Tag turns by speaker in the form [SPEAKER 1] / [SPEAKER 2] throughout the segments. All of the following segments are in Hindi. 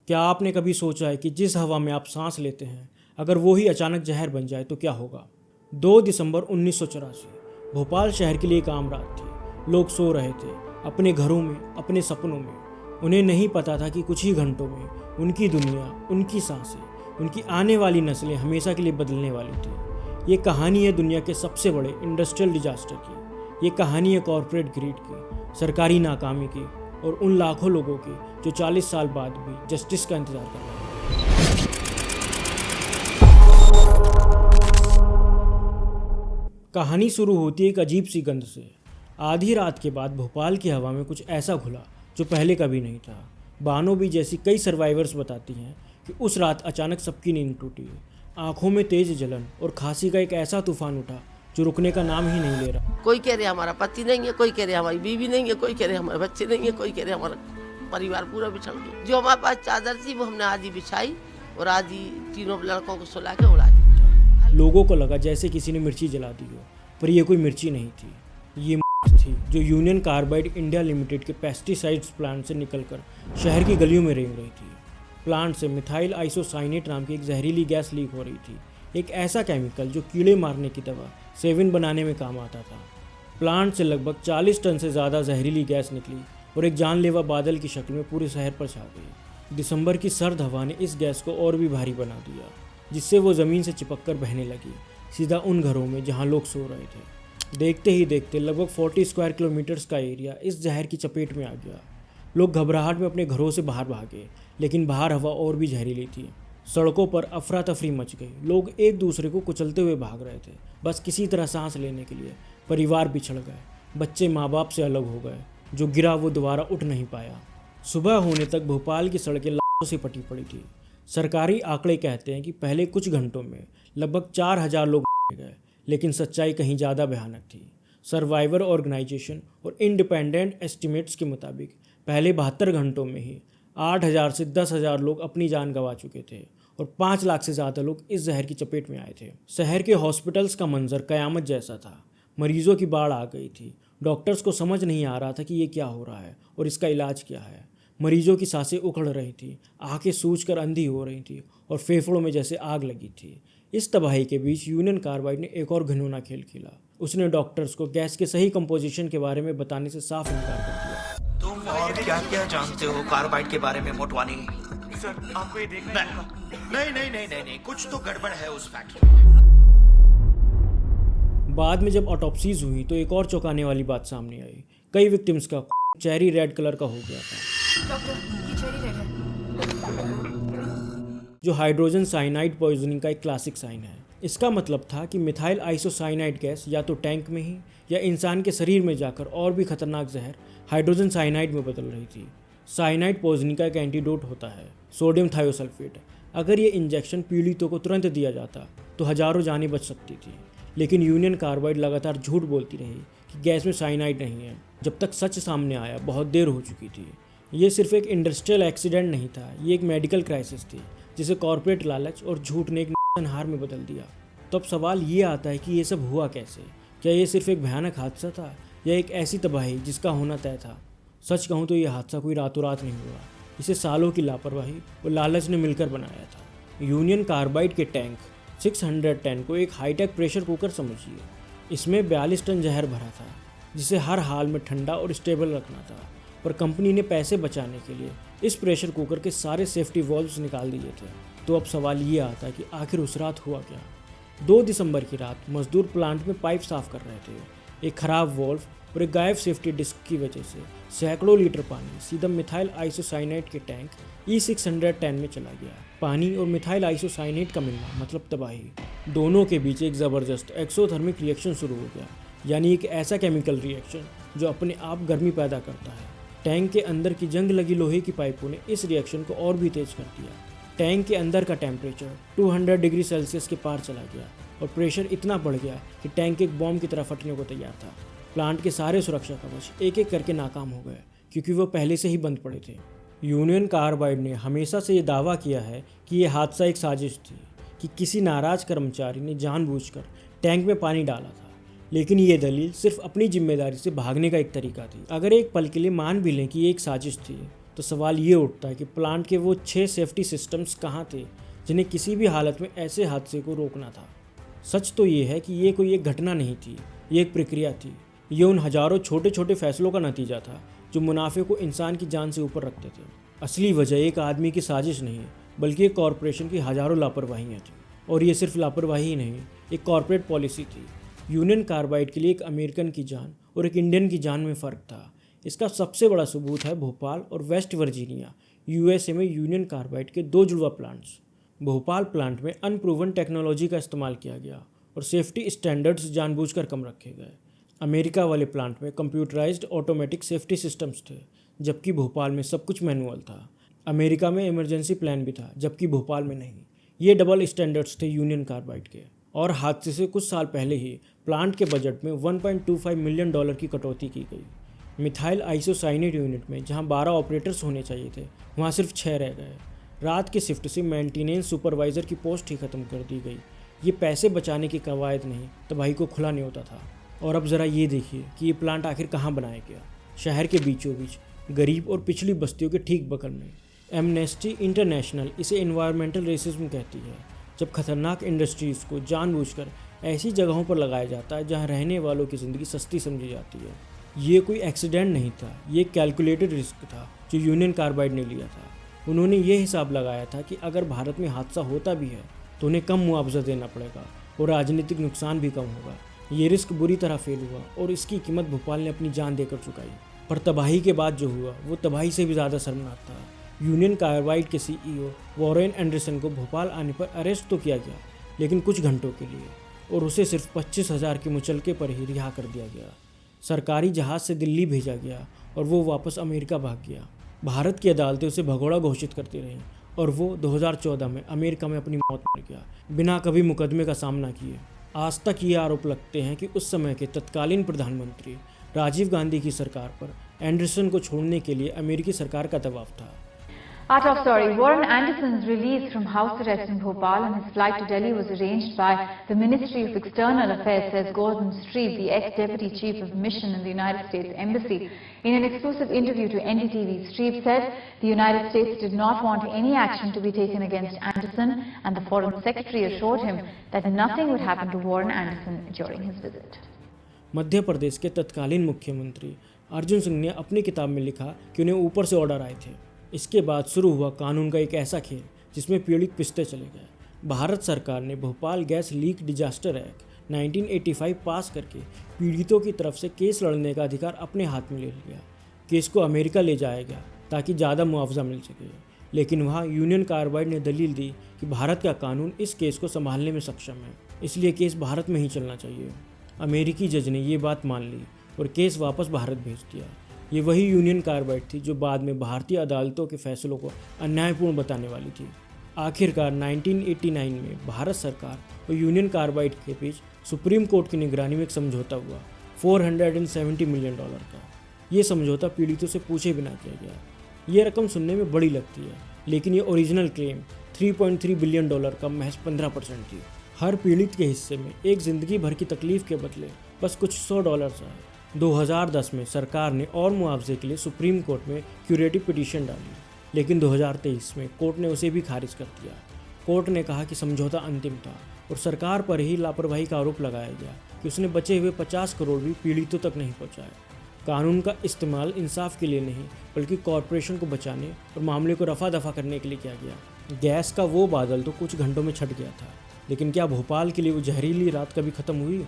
[SPEAKER 1] क्या आपने कभी सोचा है कि जिस हवा में आप सांस लेते हैं अगर वो ही अचानक जहर बन जाए तो क्या होगा। 2 दिसंबर 1984 भोपाल शहर के लिए एक आम रात थी। लोग सो रहे थे अपने घरों में, अपने सपनों में। उन्हें नहीं पता था कि कुछ ही घंटों में उनकी दुनिया, उनकी सांसें, उनकी आने वाली नस्लें हमेशा के लिए बदलने वाली थी। ये कहानी है दुनिया के सबसे बड़े इंडस्ट्रियल डिजास्टर की। ये कहानी है कॉरपोरेट ग्रीड की, सरकारी नाकामी की और उन लाखों लोगों की जो 40 साल बाद भी जस्टिस का इंतजार कर रहे हैं। कहानी शुरू होती है एक अजीब सी गंध से। आधी रात के बाद भोपाल की हवा में कुछ ऐसा घुला जो पहले कभी नहीं था। बानो भी जैसी कई सर्वाइवर्स बताती हैं कि उस रात अचानक सबकी नींद टूटी। आंखों में तेज जलन और खांसी का एक ऐसा तूफान उठा जो रुकने का नाम ही नहीं ले रहा।
[SPEAKER 2] कोई कह रहे हमारा पति नहीं है, कोई कह रहे हमारी बीवी नहीं है, कोई कह रहे हमारे बच्चे नहीं है, कोई कह रहे हमारा परिवार पूरा बिछड़ गया। जो हमारे पास चादर थी वो हमने आधी बिछाई और आधी तीनों लड़कों को सुला के उड़ा दी।
[SPEAKER 1] लोगों को लगा जैसे किसी ने मिर्ची जला दी हो, पर यह कोई मिर्ची नहीं थी। ये थी जो यूनियन कार्बाइड इंडिया लिमिटेड के पेस्टिसाइड्स प्लांट से निकलकर शहर की गलियों में रेंग रही थी। प्लांट से मिथाइल आइसोसाइनेट नाम की एक जहरीली गैस लीक हो रही थी। एक ऐसा केमिकल जो कीड़े मारने की दवा सेविन बनाने में काम आता था। प्लांट से लगभग 40 टन से ज़्यादा जहरीली गैस निकली और एक जानलेवा बादल की शक्ल में पूरे शहर पर छा गई। दिसंबर की सर्द हवा ने इस गैस को और भी भारी बना दिया, जिससे वो ज़मीन से चिपक कर बहने लगी, सीधा उन घरों में जहां लोग सो रहे थे। देखते ही देखते लगभग 40 स्क्वायर किलोमीटर्स का एरिया इस जहर की चपेट में आ गया। लोग घबराहट में अपने घरों से बाहर भागे, लेकिन बाहर हवा और भी जहरीली थी। सड़कों पर अफरा तफरी मच गई। लोग एक दूसरे को कुचलते हुए भाग रहे थे, बस किसी तरह सांस लेने के लिए। परिवार बिछड़ गए, बच्चे माँ बाप से अलग हो गए। जो गिरा वो दोबारा उठ नहीं पाया। सुबह होने तक भोपाल की सड़कें लाशों से पटी पड़ी थी। सरकारी आंकड़े कहते हैं कि पहले कुछ घंटों में लगभग 4000 लोग मारे गए, लेकिन सच्चाई कहीं ज़्यादा भयानक थी। सर्वाइवर ऑर्गेनाइजेशन और इंडिपेंडेंट एस्टिमेट्स के मुताबिक पहले 72 घंटों में ही 8000 से 10,000 लोग अपनी जान गंवा चुके थे और 5 लाख से ज़्यादा लोग इस जहर की चपेट में आए थे। शहर के हॉस्पिटल्स का मंजर कयामत जैसा था। मरीजों की बाढ़ आ गई थी। डॉक्टर्स को समझ नहीं आ रहा था कि ये क्या हो रहा है और इसका इलाज क्या है। मरीजों की सांसें उखड़ रही थी, आंखें सूजकर अंधी हो रही थी और फेफड़ों में जैसे आग लगी थी। इस तबाही के बीच यूनियन कार्बाइड ने एक और घिनौना खेल खेला। उसने डॉक्टर्स को गैस के सही कंपोजिशन के बारे में बताने से साफ इनकार कर दिया।
[SPEAKER 3] तुम और क्या क्या जानते हो कार्बाइड के बारे में मोटवानी?
[SPEAKER 4] सर आपको ये देखना है।
[SPEAKER 3] नहीं, कुछ तो गड़बड़ है उस फैक्ट्री में।
[SPEAKER 1] बाद में जब ऑटोप्सीज हुई तो एक और चौंकाने वाली बात सामने आई। कई विक्टिम्स का चेरी रेड कलर का हो गया था,
[SPEAKER 4] डॉक्टर ये चेरी रेड है,
[SPEAKER 1] जो हाइड्रोजन साइनाइड पॉइजनिंग का एक क्लासिक साइन है। इसका मतलब था कि मिथाइल आइसोसाइनाइड गैस या तो टैंक में ही या इंसान के शरीर में जाकर और भी खतरनाक जहर हाइड्रोजन साइनाइड में बदल रही थी। साइनाइड पॉइजनिंग का एक एंटीडोट होता है, सोडियम थायोसल्फेट। अगर ये इंजेक्शन पीड़ितों को तुरंत दिया जाता तो हजारों जानें बच सकती थी, लेकिन यूनियन कार्बाइड लगातार झूठ बोलती रही कि गैस में साइनाइड नहीं है। जब तक सच सामने आया बहुत देर हो चुकी थी। ये सिर्फ एक इंडस्ट्रियल एक्सीडेंट नहीं था, ये एक मेडिकल क्राइसिस थी जिसे कॉर्पोरेट लालच और झूठ ने एक हार में बदल दिया। तो अब सवाल ये आता है कि ये सब हुआ कैसे? क्या ये सिर्फ एक भयानक हादसा था या एक ऐसी तबाही जिसका होना तय था? सच कहूँ तो ये हादसा कोई रातों रात नहीं हुआ। इसे सालों की लापरवाही और लालच ने मिलकर बनाया था। यूनियन कार्बाइड के टैंक 610 को एक हाईटेक प्रेशर कुकर समझिए। इसमें 42 टन जहर भरा था, जिसे हर हाल में ठंडा और स्टेबल रखना था। पर कंपनी ने पैसे बचाने के लिए इस प्रेशर कुकर के सारे सेफ्टी वॉल्व्स निकाल दिए थे। तो अब सवाल ये आता है कि आखिर उस रात हुआ क्या? 2 दिसंबर की रात मजदूर प्लांट में पाइप साफ कर रहे थे। एक खराब वॉल्व और एक गायब सेफ्टी डिस्क की वजह से सैकड़ों लीटर पानी सीधा मिथाइल आइसोसाइनेट के टैंक E610 में चला गया। पानी और मिथाइल आइसोसाइनेट का मिलना मतलब तबाही। दोनों के बीच एक ज़बरदस्त एक्सोथर्मिक रिएक्शन शुरू हो गया, यानी एक ऐसा केमिकल रिएक्शन जो अपने आप गर्मी पैदा करता है। टैंक के अंदर की जंग लगी लोहे की पाइपों ने इस रिएक्शन को और भी तेज कर दिया। टैंक के अंदर का टेम्परेचर 200 डिग्री सेल्सियस के पार चला गया और प्रेशर इतना बढ़ गया कि टैंक एक बॉम्ब की तरह फटने को तैयार था। प्लांट के सारे सुरक्षा कवच एक एक करके नाकाम हो गए, क्योंकि वो पहले से ही बंद पड़े थे। यूनियन कार्बाइड ने हमेशा से ये दावा किया है कि ये हादसा एक साजिश थी, कि किसी नाराज कर्मचारी ने जानबूझकर टैंक में पानी डाला था। लेकिन ये दलील सिर्फ अपनी जिम्मेदारी से भागने का एक तरीका थी। अगर एक पल के लिए मान भी लें कि ये एक साजिश थी, तो सवाल ये उठता है कि प्लांट के वो 6 सेफ्टी सिस्टम्स कहाँ थे जिन्हें किसी भी हालत में ऐसे हादसे को रोकना था। सच तो ये है कि ये कोई एक घटना नहीं थी, ये एक प्रक्रिया थी। ये उन हजारों छोटे छोटे फैसलों का नतीजा था जो मुनाफे को इंसान की जान से ऊपर रखते थे। असली वजह एक आदमी की साजिश नहीं, बल्कि एक कॉरपोरेशन की हजारों लापरवाहियाँ थी। और ये सिर्फ लापरवाही ही नहीं, एक कॉरपोरेट पॉलिसी थी। यूनियन कार्बाइड के लिए एक अमेरिकन की जान और एक इंडियन की जान में फ़र्क था। इसका सबसे बड़ा सबूत है भोपाल और वेस्ट वर्जीनिया यूएसए में यूनियन कार्बाइड के 2 जुड़वा प्लांट्स। भोपाल प्लांट में अनप्रूवन टेक्नोलॉजी का इस्तेमाल किया गया और सेफ्टी स्टैंडर्ड्स जानबूझकर कम रखे गए। अमेरिका वाले प्लांट में कंप्यूटराइज्ड ऑटोमेटिक सेफ्टी सिस्टम्स थे, जबकि भोपाल में सब कुछ मैनुअल था। अमेरिका में इमरजेंसी प्लान भी था, जबकि भोपाल में नहीं। ये डबल स्टैंडर्ड्स थे यूनियन कार्बाइड के। और हादसे से कुछ साल पहले ही प्लांट के बजट में $1.25 मिलियन की कटौती की गई। मिथाइल आइसोसाइनेट यूनिट में जहां 12 ऑपरेटर्स होने चाहिए थे, वहां सिर्फ 6 रह गए। रात की शिफ्ट से मेंटेनेंस सुपरवाइज़र की पोस्ट ही ख़त्म कर दी गई। ये पैसे बचाने की कवायद नहीं, तबाही को खुला नहीं होता था। और अब ज़रा ये देखिए कि ये प्लांट आखिर कहाँ बनाया गया। शहर के बीचों बीच, गरीब और पिछड़ी बस्तियों के ठीक बगल में। एमनेस्टी इंटरनेशनल इसे इन्वायरमेंटल रेसिज्म कहती है, जब खतरनाक इंडस्ट्रीज़ को जानबूझकर ऐसी जगहों पर लगाया जाता है जहां रहने वालों की ज़िंदगी सस्ती समझी जाती है। ये कोई एक्सीडेंट नहीं था, ये कैलकुलेटेड रिस्क था जो यूनियन कार्बाइड ने लिया था। उन्होंने ये हिसाब लगाया था कि अगर भारत में हादसा होता भी है तो उन्हें कम मुआवजा देना पड़ेगा और राजनीतिक नुकसान भी कम होगा। ये रिस्क बुरी तरह फेल हुआ और इसकी कीमत भोपाल ने अपनी जान देकर चुकाई। पर तबाही के बाद जो हुआ वो तबाही से भी ज़्यादा शर्मनाक था। यूनियन कार्बाइड के सीईओ वॉरेन एंडरसन को भोपाल आने पर अरेस्ट तो किया गया, लेकिन कुछ घंटों के लिए, और उसे सिर्फ 25,000 के मुचलके पर ही रिहा कर दिया गया। सरकारी जहाज़ से दिल्ली भेजा गया और वो वापस अमेरिका भाग गया। भारत की अदालतें उसे भगोड़ा घोषित करती रहीं और वो 2014 में अमेरिका में अपनी मौत मर गया, बिना कभी मुकदमे का सामना किए। आज तक ये आरोप लगते हैं कि उस समय के तत्कालीन प्रधानमंत्री राजीव गांधी की सरकार पर एंडरसन को छोड़ने के लिए अमेरिकी सरकार का दबाव था।
[SPEAKER 5] Our top story, Warren Anderson's release from house arrest in Bhopal and his flight to Delhi was arranged by the Ministry of External Affairs, says Gordon Streeb, the ex-deputy chief of mission in the United States Embassy. In an exclusive interview to NDTV, Streeb said the United States did not want any action to be taken against Anderson, and the Foreign Secretary assured him that nothing would happen to Warren Anderson during his visit.
[SPEAKER 1] Madhya Pradesh के तत्कालीन मुख्यमंत्री अर्जुन सिंह ने अपनी किताब में लिखा कि उन्हें ऊपर से ऑर्डर आए थे। इसके बाद शुरू हुआ कानून का एक ऐसा खेल जिसमें पीड़ित पिसते चले गए। भारत सरकार ने Bhopal gas leak disaster act 1985 पास करके पीड़ितों की तरफ से केस लड़ने का अधिकार अपने हाथ में ले लिया। केस को अमेरिका ले जाया गया ताकि ज़्यादा मुआवजा मिल सके, लेकिन वहाँ यूनियन कार्बाइड ने दलील दी कि भारत का कानून इस केस को संभालने में सक्षम है, इसलिए केस भारत में ही चलना चाहिए। अमेरिकी जज ने ये बात मान ली और केस वापस भारत भेज दिया। ये वही यूनियन कार्बाइड थी जो बाद में भारतीय अदालतों के फैसलों को अन्यायपूर्ण बताने वाली थी। आखिरकार 1989 में भारत सरकार और यूनियन कार्बाइड के बीच सुप्रीम कोर्ट की निगरानी में एक समझौता हुआ $470 मिलियन का। ये समझौता पीड़ितों से पूछे बिना किया गया। ये रकम सुनने में बड़ी लगती है, लेकिन ये ओरिजिनल क्लेम $3.3 बिलियन का महज 15% थी। हर पीड़ित के हिस्से में एक ज़िंदगी भर की तकलीफ के बदले बस कुछ $100 आए। 2010 में सरकार ने और मुआवजे के लिए सुप्रीम कोर्ट में क्यूरेटिव पिटीशन डाली, लेकिन 2023 में कोर्ट ने उसे भी खारिज कर दिया। कोर्ट ने कहा कि समझौता अंतिम था और सरकार पर ही लापरवाही का आरोप लगाया गया कि उसने बचे हुए 50 करोड़ भी पीड़ितों तक नहीं पहुंचाए। कानून का इस्तेमाल इंसाफ के लिए नहीं, बल्कि कॉरपोरेशन को बचाने और मामले को रफा दफा करने के लिए किया गया। गैस का वो बादल तो कुछ घंटों में छट गया था, लेकिन क्या भोपाल के लिए वो जहरीली रात कभी ख़त्म हुई?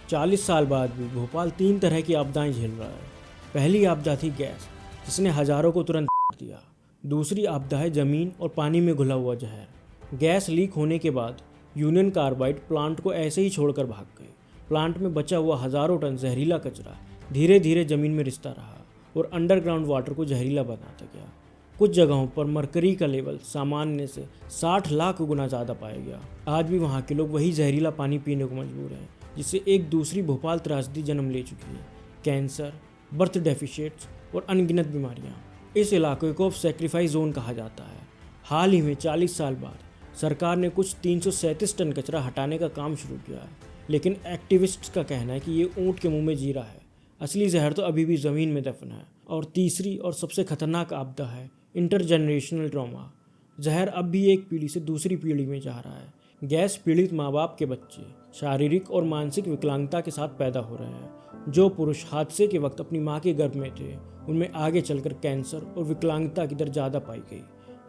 [SPEAKER 1] 40 साल बाद भी भोपाल 3 तरह की आपदाएं झेल रहा है। पहली आपदा थी गैस, जिसने हज़ारों को तुरंत मार दिया। दूसरी आपदा है ज़मीन और पानी में घुला हुआ जहर। गैस लीक होने के बाद यूनियन कार्बाइड प्लांट को ऐसे ही छोड़कर भाग गए। प्लांट में बचा हुआ हज़ारों टन जहरीला कचरा धीरे धीरे ज़मीन में रिसता रहा और अंडरग्राउंड वाटर को जहरीला बनाता गया। कुछ जगहों पर मरकरी का लेवल सामान्य से 60 लाख गुना ज़्यादा पाया गया। आज भी वहाँ के लोग वही जहरीला पानी पीने को मजबूर हैं, जिससे एक दूसरी भोपाल त्रासदी जन्म ले चुकी है। कैंसर, बर्थ डेफिशिएट्स और अनगिनत बीमारियाँ। इस इलाके को अब सेक्रीफाइस जोन कहा जाता है। हाल ही में 40 साल बाद सरकार ने कुछ 337 टन कचरा हटाने का काम शुरू किया है, लेकिन एक्टिविस्ट्स का कहना है कि ये ऊँट के मुंह में जीरा है। असली जहर तो अभी भी ज़मीन में दफन है। और तीसरी और सबसे खतरनाक आपदा है इंटरजनरेशनल ट्रॉमा। जहर अब भी एक पीढ़ी से दूसरी पीढ़ी में जा रहा है। गैस पीड़ित माँ बाप के बच्चे शारीरिक और मानसिक विकलांगता के साथ पैदा हो रहे हैं। जो पुरुष हादसे के वक्त अपनी माँ के गर्भ में थे, उनमें आगे चलकर कैंसर और विकलांगता की दर ज़्यादा पाई गई।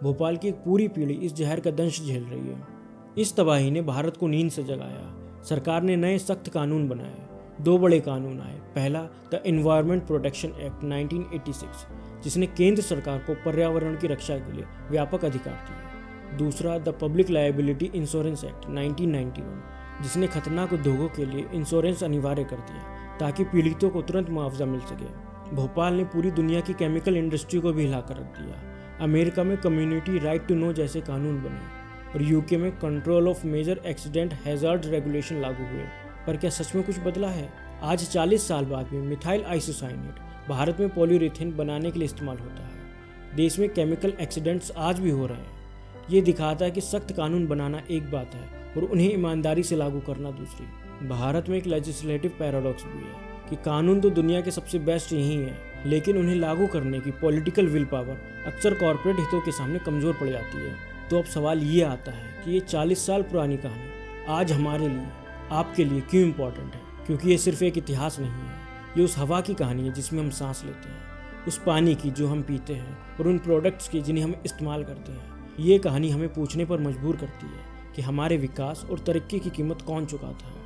[SPEAKER 1] भोपाल की एक पूरी पीढ़ी इस जहर का दंश झेल रही है। इस तबाही ने भारत को नींद से जगाया। सरकार ने नए सख्त कानून बनाए। 2 बड़े कानून आए। पहला द एनवायरमेंट प्रोटेक्शन एक्ट 1986, जिसने केंद्र सरकार को पर्यावरण की रक्षा के लिए व्यापक अधिकार दिए। दूसरा the public liability insurance act 1991, जिसने खतरनाक उद्योगों के लिए इंश्योरेंस अनिवार्य कर दिया ताकि पीड़ितों को तुरंत मुआवजा मिल सके। भोपाल ने पूरी दुनिया की केमिकल इंडस्ट्री को भी हिलाकर रख दिया। अमेरिका में कम्युनिटी राइट टू नो जैसे कानून बने और यूके में control of major accident hazard regulation लागू हुए। पर क्या सच में कुछ बदला है? आज 40 साल बाद भी मिथाइल आइसोसाइनेट भारत में पॉलीयूरेथेन बनाने के लिए इस्तेमाल होता है। देश में केमिकल एक्सीडेंट्स आज भी हो रहे हैं। ये दिखाता है कि सख्त कानून बनाना एक बात है और उन्हें ईमानदारी से लागू करना दूसरी। भारत में एक लेजिस्लेटिव पैराडॉक्स भी है कि कानून तो दुनिया के सबसे बेस्ट यही है, लेकिन उन्हें लागू करने की पॉलिटिकल विल पावर अक्सर कॉरपोरेट हितों के सामने कमज़ोर पड़ जाती है। तो अब सवाल ये आता है कि ये 40 साल पुरानी कहानी आज हमारे लिए, आपके लिए क्यों इम्पोर्टेंट है? क्योंकि ये सिर्फ एक इतिहास नहीं है, ये उस हवा की कहानी है जिसमें हम सांस लेते हैं, उस पानी की जो हम पीते हैं और उन प्रोडक्ट्स की जिन्हें हम इस्तेमाल करते हैं। ये कहानी हमें पूछने पर मजबूर करती है कि हमारे विकास और तरक्की की कीमत कौन चुकाता है।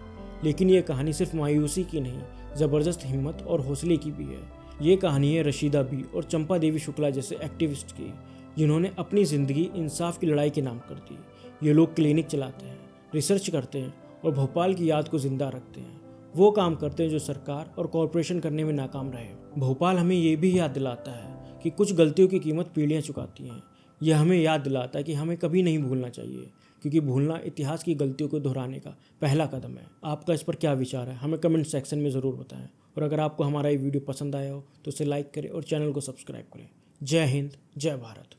[SPEAKER 1] लेकिन ये कहानी सिर्फ मायूसी की नहीं, ज़बरदस्त हिम्मत और हौसले की भी है। ये कहानी है रशीदा बी और चंपा देवी शुक्ला जैसे एक्टिविस्ट की, जिन्होंने अपनी ज़िंदगी इंसाफ की लड़ाई के नाम कर दी। ये लोग क्लिनिक चलाते हैं, रिसर्च करते हैं और भोपाल की याद को जिंदा रखते हैं। वो काम करते हैं जो सरकार और कॉरपोरेशन करने में नाकाम रहे। भोपाल हमें ये भी याद दिलाता है कि कुछ गलतियों की कीमत पीढ़ियाँ चुकाती हैं। यह हमें याद दिलाता है कि हमें कभी नहीं भूलना चाहिए, क्योंकि भूलना इतिहास की गलतियों को दोहराने का पहला कदम है। आपका इस पर क्या विचार है, हमें कमेंट सेक्शन में ज़रूर बताएं। और अगर आपको हमारा ये वीडियो पसंद आया हो तो उसे लाइक करें और चैनल को सब्सक्राइब करें। जय हिंद, जय भारत।